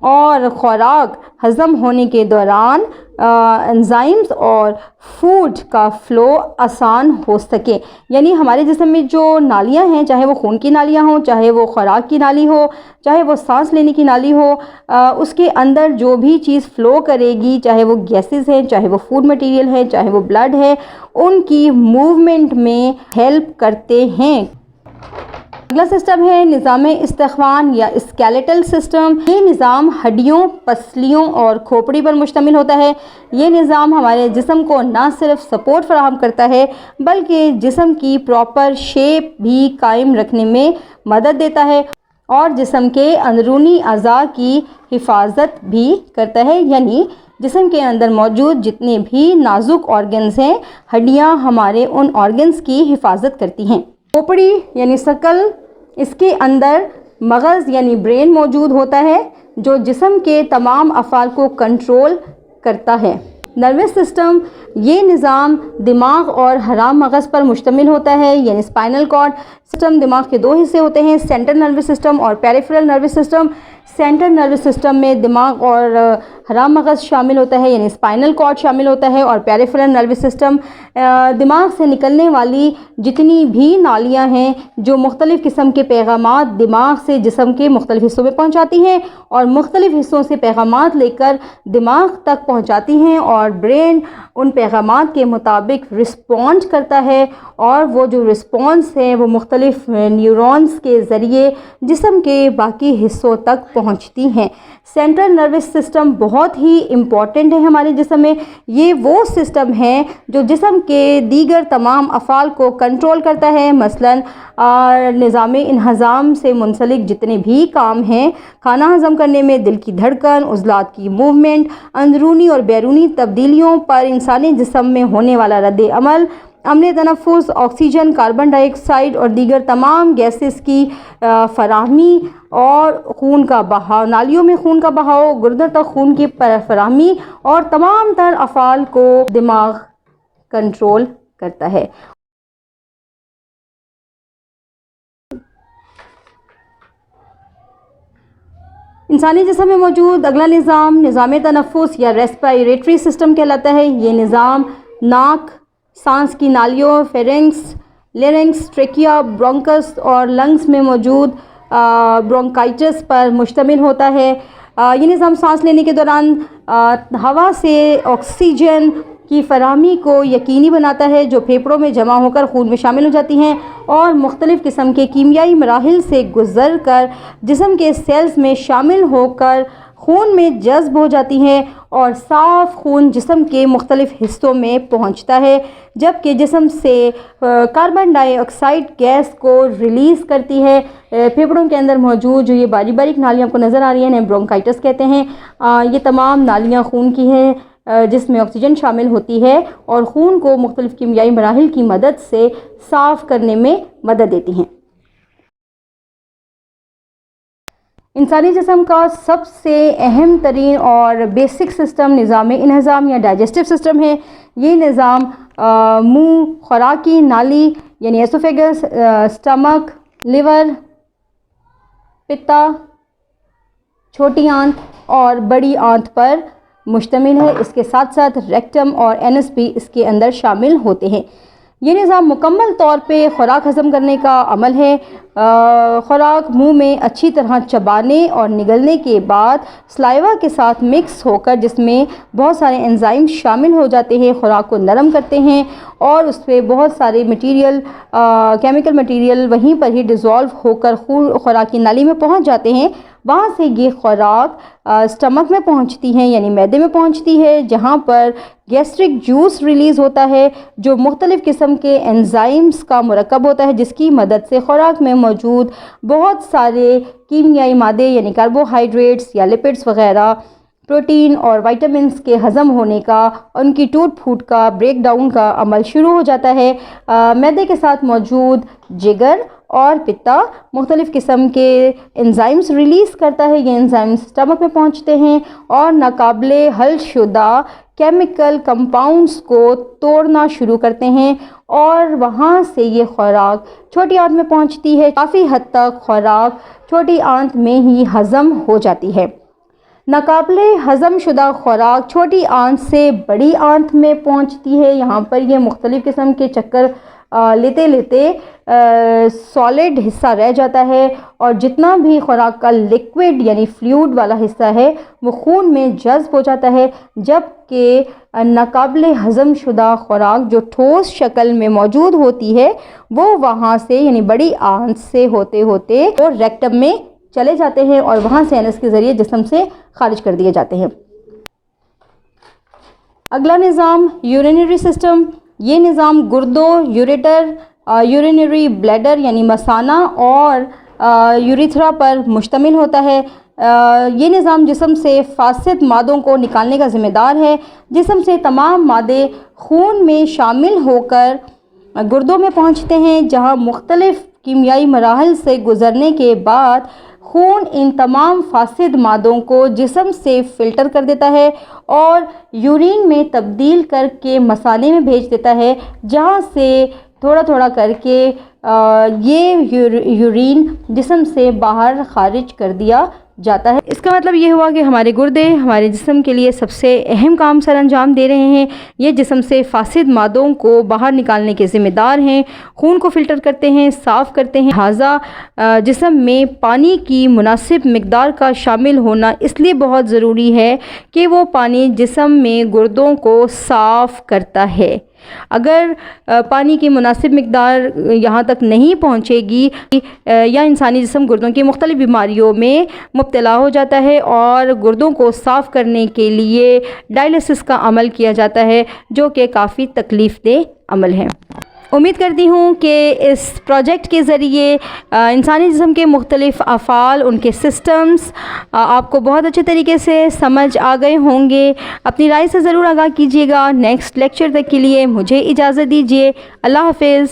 اور خوراک ہضم ہونے کے دوران انزائمز اور فوڈ کا فلو آسان ہو سکے. یعنی ہمارے جسم میں جو نالیاں ہیں، چاہے وہ خون کی نالیاں ہوں، چاہے وہ خوراک کی نالی ہو، چاہے وہ سانس لینے کی نالی ہو، اس کے اندر جو بھی چیز فلو کرے گی، چاہے وہ گیسز ہیں، چاہے وہ فوڈ مٹیریل ہے، چاہے وہ بلڈ ہے، ان کی موومنٹ میں ہیلپ کرتے ہیں. اگلا سسٹم ہے نظام استحکام یا اسکیلیٹل سسٹم. یہ نظام ہڈیوں، پسلیوں اور کھوپڑی پر مشتمل ہوتا ہے. یہ نظام ہمارے جسم کو نہ صرف سپورٹ فراہم کرتا ہے بلکہ جسم کی پراپر شیپ بھی قائم رکھنے میں مدد دیتا ہے اور جسم کے اندرونی اعضاء کی حفاظت بھی کرتا ہے. یعنی جسم کے اندر موجود جتنے بھی نازک آرگنز ہیں، ہڈیاں ہمارے ان آرگنز کی حفاظت کرتی ہیں. کھوپڑی یعنی سکل، اس کے اندر مغز یعنی برین موجود ہوتا ہے جو جسم کے تمام افعال کو کنٹرول کرتا ہے. نروس سسٹم، یہ نظام دماغ اور حرام مغز پر مشتمل ہوتا ہے. یعنی اسپائنل کارڈ سسٹم دماغ کے دو حصے ہوتے ہیں، سینٹرل نروس سسٹم اور peripheral nervous system. Central nervous system میں دماغ اور حرام مغز شامل ہوتا ہے، یعنی اسپائنل کارڈ شامل ہوتا ہے. اور پیریفرل نروس سسٹم دماغ سے نکلنے والی جتنی بھی نالیاں ہیں جو مختلف قسم کے پیغامات دماغ سے جسم کے مختلف حصوں میں پہنچاتی ہیں اور مختلف حصوں سے پیغامات لے کر دماغ تک پہنچاتی ہیں، اور برین ان پیغامات کے مطابق رسپونڈ کرتا ہے، اور وہ جو رسپانس ہے وہ مختلف نیورونز کے ذریعے جسم کے باقی حصوں تک پہنچتی ہیں. سینٹرل نروس سسٹم بہت ہی امپورٹنٹ ہے ہمارے جسم میں. یہ وہ سسٹم ہے جو جسم کے دیگر تمام افعال کو کنٹرول کرتا ہے. مثلاً نظام انہضام سے منسلک جتنے بھی کام ہیں، کھانا ہضم کرنے میں دل کی دھڑکن، عضلات کی موومنٹ، اندرونی اور بیرونی تبدیلیوں پر انسانی جسم میں ہونے والا رد عمل، عمل تنفس، آکسیجن، کاربن ڈائی آکسائڈ اور دیگر تمام گیسز کی فراہمی، اور خون کا بہاؤ، نالیوں میں خون کا بہاؤ، گردوں تک خون کی فراہمی، اور تمام تر افعال کو دماغ کنٹرول کرتا ہے. انسانی جسم میں موجود اگلا نظام تنفس یا ریسپیریٹری سسٹم کہلاتا ہے. یہ نظام ناک، سانس کی نالیوں، فیرنکس، لیرنکس، ٹریکیا، برونکس اور لنگز میں موجود برونکائٹس پر مشتمل ہوتا ہے. یہ نظام سانس لینے کے دوران ہوا سے آکسیجن کی فراہمی کو یقینی بناتا ہے جو پھیپھڑوں میں جمع ہو کر خون میں شامل ہو جاتی ہیں اور مختلف قسم کے کیمیائی مراحل سے گزر کر جسم کے سیلز میں شامل ہو کر خون میں جذب ہو جاتی ہیں اور صاف خون جسم کے مختلف حصوں میں پہنچتا ہے، جبکہ جسم سے کاربن ڈائی آکسائڈ گیس کو ریلیز کرتی ہے. پھیپھڑوں کے اندر موجود جو یہ باریک باریک نالیاں آپ کو نظر آ رہی ہیں، برونکائٹس کہتے ہیں. یہ تمام نالیاں خون کی ہیں جس میں آکسیجن شامل ہوتی ہے اور خون کو مختلف کیمیائی مراحل کی مدد سے صاف کرنے میں مدد دیتی ہیں. انسانی جسم کا سب سے اہم ترین اور بیسک سسٹم نظام انہضام یا ڈائجسٹو سسٹم ہے. یہ نظام منہ، خوراک کی نالی یعنی ایسوفیگس، سٹمک، لیور، پتا، چھوٹی آنت اور بڑی آنت پر مشتمل ہے. اس کے ساتھ ساتھ ریکٹم اور اینس بھی اس کے اندر شامل ہوتے ہیں. یہ نظام مکمل طور پہ خوراک ہضم کرنے کا عمل ہے. خوراک منہ میں اچھی طرح چبانے اور نگلنے کے بعد سلائیوا کے ساتھ مکس ہو کر جس میں بہت سارے انزائم شامل ہو جاتے ہیں، خوراک کو نرم کرتے ہیں اور اس پہ بہت سارے مٹیریل، کیمیکل مٹیریل وہیں پر ہی ڈیزولو ہو کر خوراک کی نالی میں پہنچ جاتے ہیں. وہاں سے یہ خوراک سٹمک میں پہنچتی ہیں یعنی معدے میں پہنچتی ہے، جہاں پر گیسٹرک جوس ریلیز ہوتا ہے جو مختلف قسم کے انزائمز کا مرکب ہوتا ہے، جس کی مدد سے خوراک میں موجود بہت سارے کیمیائی مادے یعنی کاربوہائیڈریٹس یا لپڈس وغیرہ، پروٹین اور وائٹامنس کے ہضم ہونے کا، ان کی ٹوٹ پھوٹ کا، بریک ڈاؤن کا عمل شروع ہو جاتا ہے. معدے کے ساتھ موجود جگر اور پتا مختلف قسم کے انزائمز ریلیز کرتا ہے. یہ انزائمز سٹمک میں پہنچتے ہیں اور ناقابل حل شدہ کیمیکل کمپاؤنڈز کو توڑنا شروع کرتے ہیں اور وہاں سے یہ خوراک چھوٹی آنت میں پہنچتی ہے. کافی حد تک خوراک چھوٹی آنت میں ہی ہضم ہو جاتی ہے. ناقابل ہضم شدہ خوراک چھوٹی آنت سے بڑی آنت میں پہنچتی ہے. یہاں پر یہ مختلف قسم کے چکر لیتے لیتے سالڈ حصہ رہ جاتا ہے اور جتنا بھی خوراک کا لیکوڈ یعنی فلوئڈ والا حصہ ہے وہ خون میں جذب ہو جاتا ہے، جبکہ ناقابل ہضم شدہ خوراک جو ٹھوس شکل میں موجود ہوتی ہے وہ وہاں سے یعنی بڑی آنت سے ہوتے ہوتے وہ ریکٹم میں چلے جاتے ہیں اور وہاں سے انس کے ذریعے جسم سے خارج کر دیے جاتے ہیں. اگلا نظام یورینری سسٹم. یہ نظام گردوں، یوریٹر، یورینری بلیڈر یعنی مثانہ اور یوریتھرا پر مشتمل ہوتا ہے. یہ نظام جسم سے فاسد مادوں کو نکالنے کا ذمہ دار ہے. جسم سے تمام مادے خون میں شامل ہو کر گردوں میں پہنچتے ہیں، جہاں مختلف کیمیائی مراحل سے گزرنے کے بعد خون ان تمام فاسد مادوں کو جسم سے فلٹر کر دیتا ہے اور یورین میں تبدیل کر کے مثانے میں بھیج دیتا ہے، جہاں سے تھوڑا تھوڑا کر کے یہ یورین جسم سے باہر خارج کر دیا جاتا ہے. اس کا مطلب یہ ہوا کہ ہمارے گردے ہمارے جسم کے لیے سب سے اہم کام سر انجام دے رہے ہیں. یہ جسم سے فاسد مادوں کو باہر نکالنے کے ذمہ دار ہیں، خون کو فلٹر کرتے ہیں، صاف کرتے ہیں. لہٰذا جسم میں پانی کی مناسب مقدار کا شامل ہونا اس لیے بہت ضروری ہے کہ وہ پانی جسم میں گردوں کو صاف کرتا ہے. اگر پانی کی مناسب مقدار یہاں تک نہیں پہنچے گی یا انسانی جسم گردوں کی مختلف بیماریوں میں مبتلا ہو جاتا ہے اور گردوں کو صاف کرنے کے لیے ڈائلیسس کا عمل کیا جاتا ہے، جو کہ کافی تکلیف دہ عمل ہے. امید کرتی ہوں کہ اس پروجیکٹ کے ذریعے انسانی جسم کے مختلف افعال، ان کے سسٹمز آپ کو بہت اچھے طریقے سے سمجھ آ گئے ہوں گے. اپنی رائے سے ضرور آگاہ کیجیے گا. نیکسٹ لیکچر تک کے لیے مجھے اجازت دیجیے. اللہ حافظ.